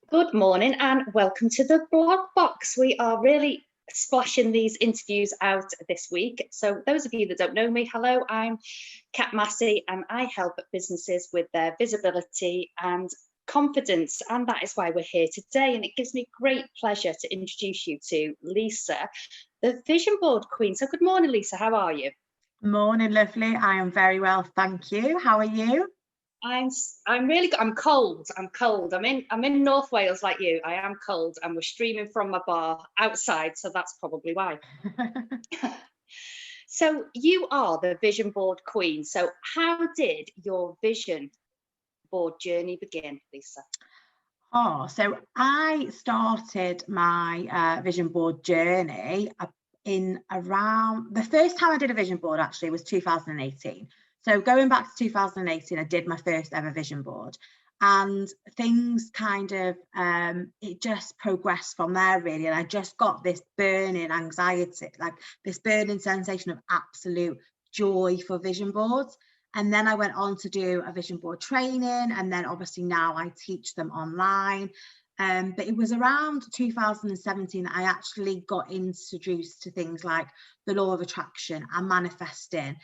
Good morning and welcome to the blog box. We are really splashing these interviews out this week. So those of you that don't know me, hello, I'm Kat Massey and I help businesses with their visibility and confidence, and that is why we're here today. And it gives me great pleasure to introduce you to Lisa, the Vision Board Queen. So good morning, Lisa, how are you? Morning, lovely. I am very well, thank you. How are you? I'm really good. I'm cold. I'm in North Wales like you. I am cold and we're streaming from my bar outside, so that's probably why. So you are the Vision Board Queen. So how did your vision board journey begin, Lisa? So I started my vision board journey in around, the first time I did a vision board actually was 2018. So going back to 2018, I did my first ever vision board, and things kind of, it just progressed from there really. And I just got this burning anxiety, like this burning sensation of absolute joy for vision boards. And then I went on to do a vision board training, and then obviously now I teach them online. But it was around 2017 that I actually got introduced to things like the law of attraction and manifesting,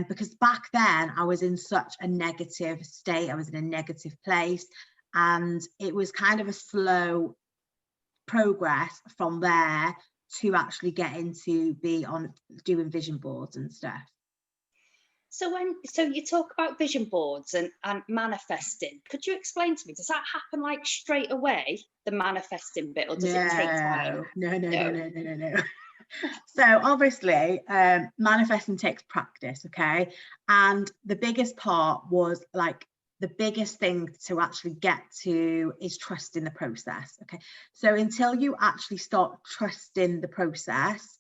because back then I was in such a negative state, I was in a negative place, and it was kind of a slow progress from there to actually getting to be on doing vision boards and stuff. So you talk about vision boards and manifesting, could you explain to me, does that happen like straight away, the manifesting bit, or does it take time? No. So obviously manifesting takes practice, okay? And the biggest part was like, the biggest thing to actually get to is trusting the process, okay? So until you actually start trusting the process,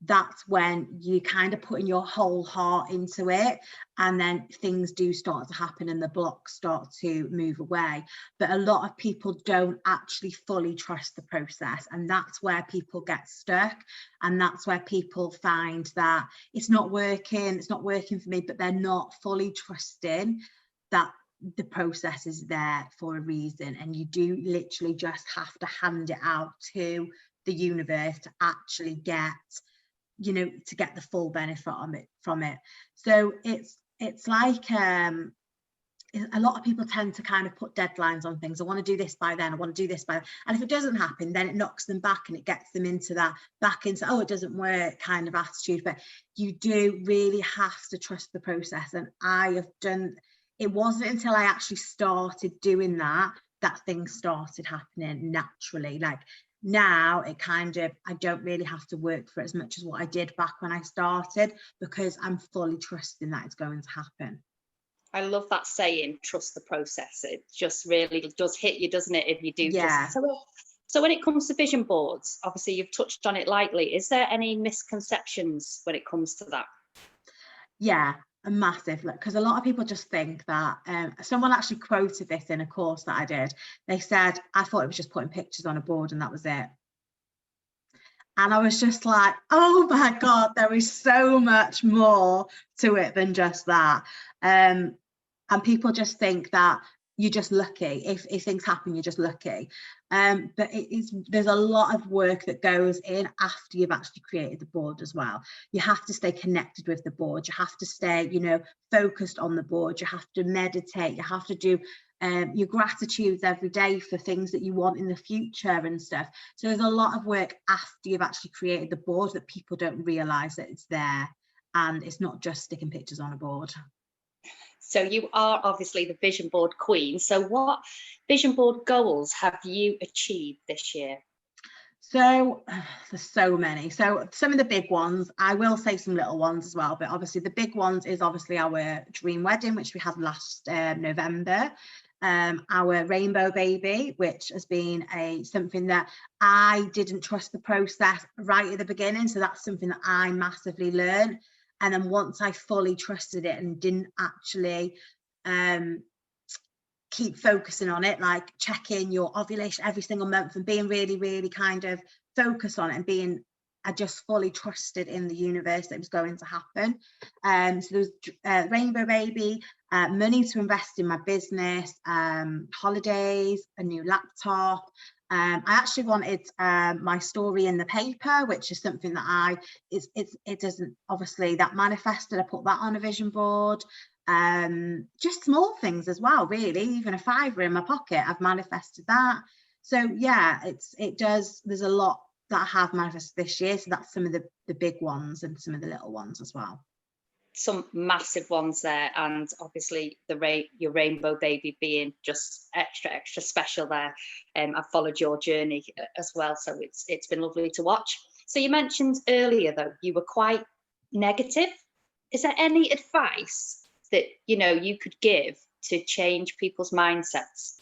that's when you kind of putting your whole heart into it, and then things do start to happen and the blocks start to move away. But a lot of people don't actually fully trust the process, and that's where people get stuck, and that's where people find that it's not working for me, but they're not fully trusting that the process is there for a reason. And you do literally just have to hand it out to the universe to actually get, you know, to get the full benefit from it. So it's like a lot of people tend to kind of put deadlines on things. I want to do this by then, I want to do this by then. And if it doesn't happen, then it knocks them back and it gets them into that oh, it doesn't work kind of attitude. But you do really have to trust the process. And I have done, it wasn't until I actually started doing that things started happening naturally. Like now it kind of, I don't really have to work for it as much as what I did back when I started, because I'm fully trusting that it's going to happen. I love that saying, trust the process. It just really does hit you, doesn't it, if you do trust. So when it comes to vision boards, obviously you've touched on it lightly, is there any misconceptions when it comes to that? Yeah, a massive, because a lot of people just think that, someone actually quoted this in a course that I did. They said, I thought it was just putting pictures on a board and that was it. And I was just like, oh my God, there is so much more to it than just that. And people just think that you're just lucky. If things happen, you're just lucky. But there's a lot of work that goes in after you've actually created the board as well. You have to stay connected with the board. You have to stay, you know, focused on the board. You have to meditate. You have to do your gratitudes every day for things that you want in the future and stuff. So there's a lot of work after you've actually created the board that people don't realize that it's there, and it's not just sticking pictures on a board. So you are obviously the vision board queen. So what vision board goals have you achieved this year? So there's so many. So some of the big ones, I will say some little ones as well, but obviously the big ones is obviously our dream wedding, which we had last November. Our rainbow baby, which has been something that I didn't trust the process right at the beginning. So that's something that I massively learned. And then once I fully trusted it and didn't actually keep focusing on it, like checking your ovulation every single month and being really, really kind of focused on it and being I just fully trusted in the universe that it was going to happen. So there was Rainbow Baby, money to invest in my business, holidays, a new laptop. I actually wanted my story in the paper, which is something that it doesn't, obviously that manifested. I put that on a vision board. Just small things as well, really. Even a £5 in my pocket, I've manifested that. So yeah, there's a lot that I have manifested this year. So that's some of the big ones and some of the little ones as well. Some massive ones there, and obviously your Rainbow Baby being just extra special there. I've followed your journey as well, so it's been lovely to watch. So you mentioned earlier though you were quite negative. Is there any advice that you could give to change people's mindsets?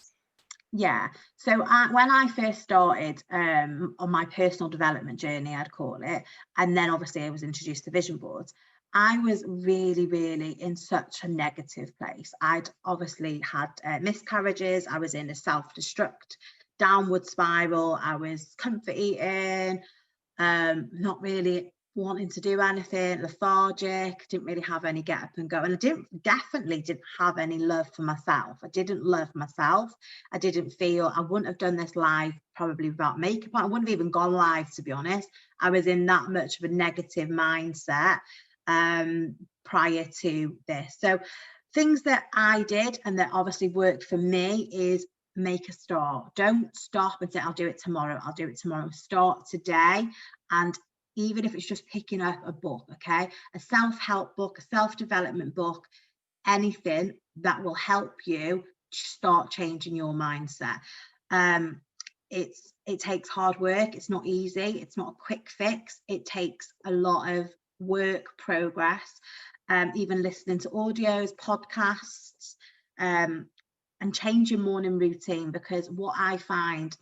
Yeah, so when I first started on my personal development journey, I'd call it, and then obviously I was introduced to vision boards, I was really, really in such a negative place. I'd obviously had miscarriages. I was in a self-destruct downward spiral. I was comfort eating, not really wanting to do anything, lethargic, didn't really have any get up and go, and I definitely didn't have any love for myself. I didn't love myself. I didn't feel, I wouldn't have done this live probably without makeup on. I wouldn't have even gone live, to be honest. I was in that much of a negative mindset prior to this. So things that I did and that obviously worked for me is make a start. Don't stop and say, I'll do it tomorrow. I'll do it tomorrow. Start today. And even if it's just picking up a book, okay, a self-help book, a self-development book, anything that will help you start changing your mindset. It takes hard work. It's not easy. It's not a quick fix. It takes a lot of work, progress, even listening to audios, podcasts, and change your morning routine, because what I found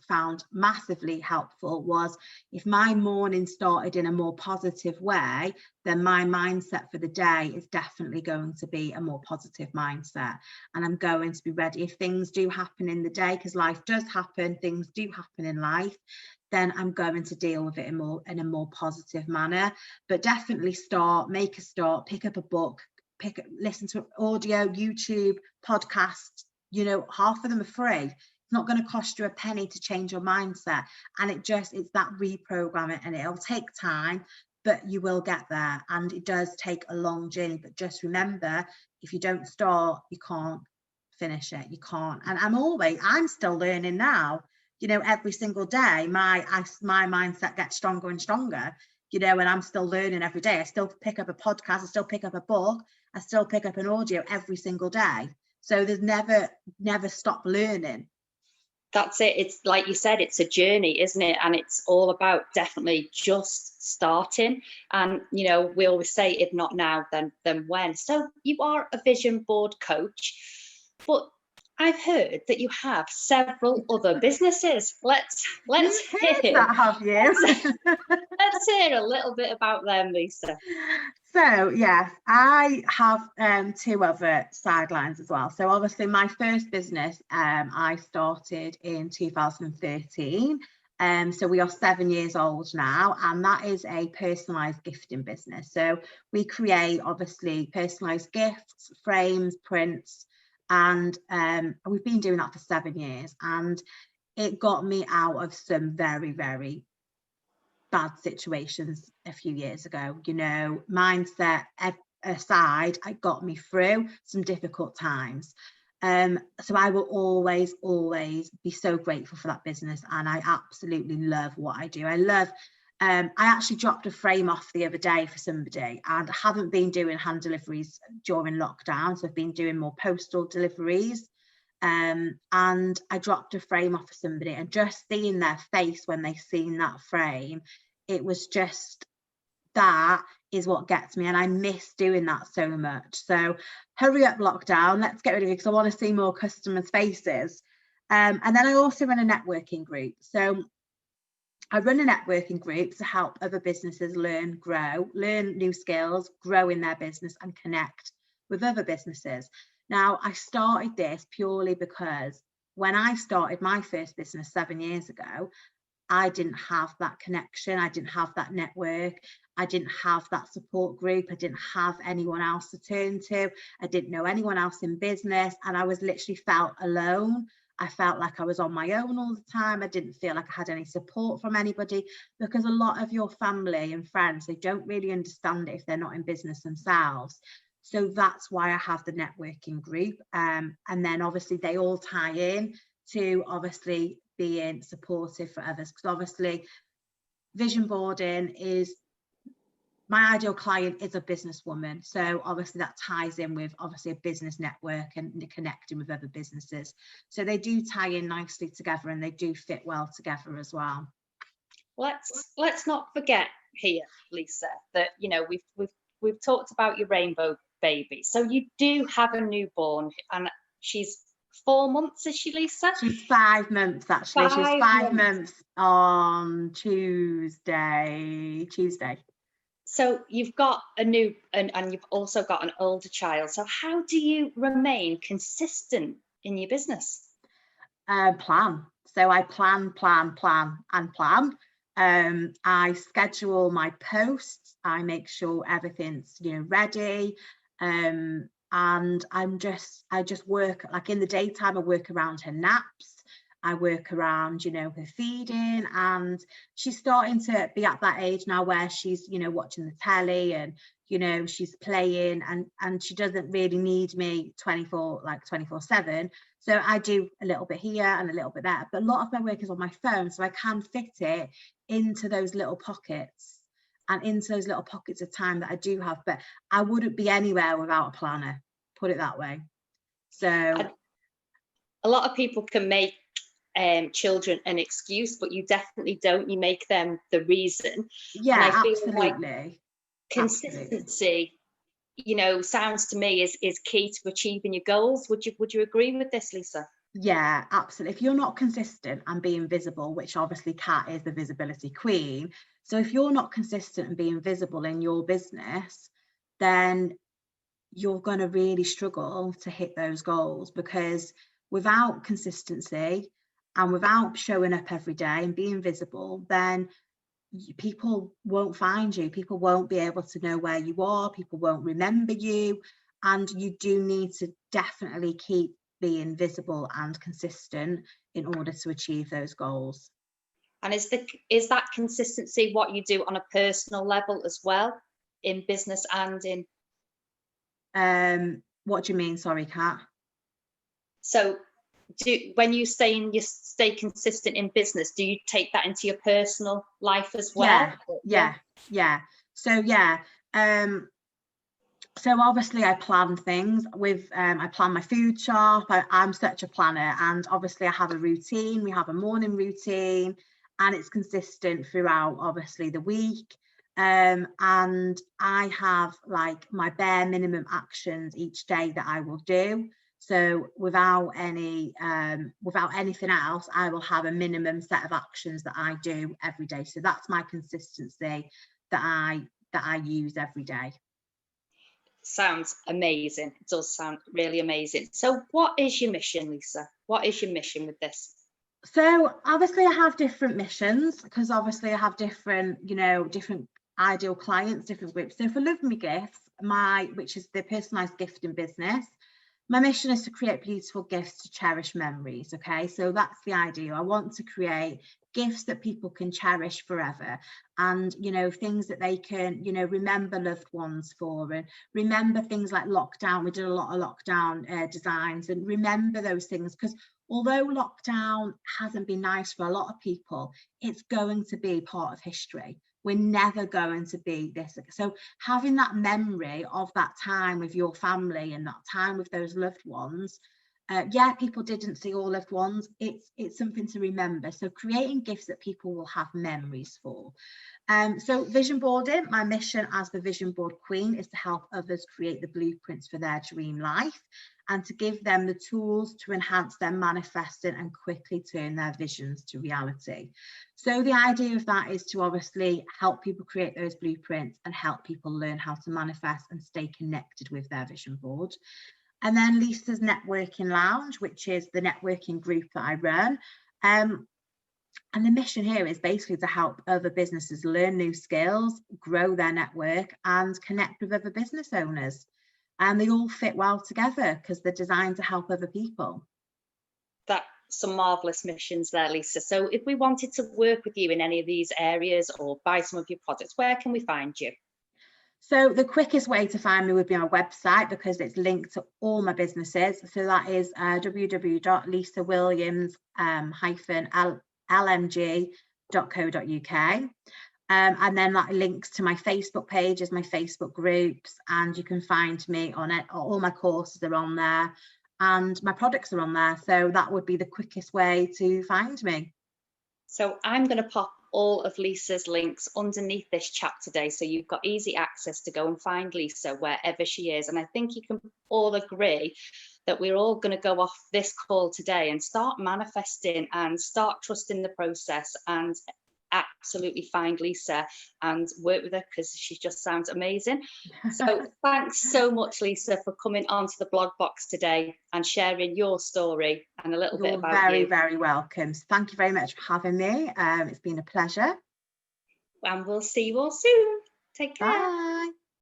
massively helpful was if my morning started in a more positive way, then my mindset for the day is definitely going to be a more positive mindset, and I'm going to be ready if things do happen in the day, because life does happen, things do happen in life, then I'm going to deal with it in a more positive manner. But definitely make a start, pick up a book, listen to audio, YouTube, podcasts. Half of them are free. It's not going to cost you a penny to change your mindset. And it's that reprogramming, and it'll take time, but you will get there. And it does take a long journey. But just remember, if you don't start, you can't finish it. You can't. And I'm still learning now. Every single day, my mindset gets stronger and stronger. And I'm still learning every day. I still pick up a podcast. I still pick up a book. I still pick up an audio every single day. So there's never stop learning. That's it. It's like you said, it's a journey, isn't it? And it's all about definitely just starting. And, we always say, if not now, then when. So you are a vision board coach, but I've heard that you have several other businesses. Let's hear that, have you? Let's hear a little bit about them, Lisa. So yes, I have 2 other sidelines as well. So obviously my first business I started in 2013. So we are 7 years old now, and that is a personalised gifting business. So we create obviously personalised gifts, frames, prints, and we've been doing that for 7 years, and it got me out of some very, very bad situations a few years ago. Mindset aside, it got me through some difficult times. So I will always be so grateful for that business, and I absolutely love what I do. I actually dropped a frame off the other day for somebody, and I haven't been doing hand deliveries during lockdown, so I've been doing more postal deliveries. And I dropped a frame off for somebody, and just seeing their face when they seen that frame, it was just, that is what gets me, and I miss doing that so much. So hurry up, lockdown, let's get rid of it, because I want to see more customers' faces. And then I also run a networking group. So I run a networking group to help other businesses learn new skills, grow in their business, and connect with other businesses. Now, I started this purely because when I started my first business 7 years ago, I didn't have that connection, I didn't have that network, I didn't have that support group, I didn't have anyone else to turn to, I didn't know anyone else in business, and I was literally felt alone. I felt like I was on my own all the time. I didn't feel like I had any support from anybody, because a lot of your family and friends, they don't really understand it if they're not in business themselves. So that's why I have the networking group. And then obviously they all tie in to obviously being supportive for others, because obviously vision boarding is, my ideal client is a businesswoman, so obviously that ties in with obviously a business network and connecting with other businesses, so they do tie in nicely together and they do fit well together as well. Let's not forget here, Lisa, that we've talked about your rainbow baby, so you do have a newborn, and she's 4 months, is she, Lisa? She's 5 months actually. She's 5 months on Tuesday. So you've got a new, and you've also got an older child. So how do you remain consistent in your business? Plan. So I plan. I schedule my posts. I make sure everything's ready. And I just work, like in the daytime, I work around her naps. I work around, her feeding, and she's starting to be at that age now where she's, watching the telly and, she's playing, and she doesn't really need me 24/7. So I do a little bit here and a little bit there, but a lot of my work is on my phone, so I can fit it into those little pockets and into those little pockets of time that I do have. But I wouldn't be anywhere without a planner, put it that way. So a lot of people can make children an excuse, but you definitely don't. You make them the reason. Yeah, and I feel absolutely. Like consistency, sounds to me is key to achieving your goals. Would you agree with this, Lisa? Yeah, absolutely. If you're not consistent and being visible, which obviously Kat is the visibility queen, so if you're not consistent and being visible in your business, then you're going to really struggle to hit those goals, because without consistency and without showing up every day and being visible, then people won't find you, people won't be able to know where you are, people won't remember you, and you do need to definitely keep being visible and consistent in order to achieve those goals. And is that consistency what you do on a personal level as well, in business and in what do you mean, sorry, Kat? So when you stay consistent in business, do you take that into your personal life as well? Yeah. So so obviously I plan things with I plan my food shop. I'm such a planner, and obviously I have a routine. We have a morning routine, and it's consistent throughout obviously the week. And I have like my bare minimum actions each day that I will do. So without anything else, I will have a minimum set of actions that I do every day. So that's my consistency that I use every day. Sounds amazing. It does sound really amazing. So what is your mission, Lisa? What is your mission with this? So obviously I have different missions, because obviously I have different ideal clients, different groups. So for Love Me Gifts, which is the personalized gifting business, my mission is to create beautiful gifts to cherish memories. Okay, so that's the idea. I want to create gifts that people can cherish forever, and things that they can remember loved ones for, and remember things like lockdown. We did a lot of lockdown designs, and remember those things, because although lockdown hasn't been nice for a lot of people, it's going to be part of history. We're never going to be this. So having that memory of that time with your family and that time with those loved ones, people didn't see all loved ones. It's something to remember. So creating gifts that people will have memories for. So vision boarding, my mission as the vision board queen is to help others create the blueprints for their dream life, and to give them the tools to enhance their manifesting and quickly turn their visions to reality. So the idea of that is to obviously help people create those blueprints and help people learn how to manifest and stay connected with their vision board. And then Lisa's Networking Lounge, which is the networking group that I run. And the mission here is basically to help other businesses learn new skills, grow their network, and connect with other business owners. And they all fit well together because they're designed to help other people. That's some marvelous missions there, Lisa. So if we wanted to work with you in any of these areas or buy some of your products, where can we find you? So the quickest way to find me would be on my website, because it's linked to all my businesses. So that is www.lisawilliams-lmg.co.uk. And then that links to my Facebook pages, my Facebook groups, and you can find me on it. All my courses are on there and my products are on there. So that would be the quickest way to find me. So I'm going to pop all of Lisa's links underneath this chat today, so you've got easy access to go and find Lisa wherever she is. And I think you can all agree that we're all going to go off this call today and start manifesting and start trusting the process and absolutely find Lisa and work with her, because she just sounds amazing. So thanks so much, Lisa, for coming onto the blog box today and sharing your story and a little bit about you. you. Very welcome. So thank you very much for having me. It's been a pleasure. And we'll see you all soon. Take care. Bye.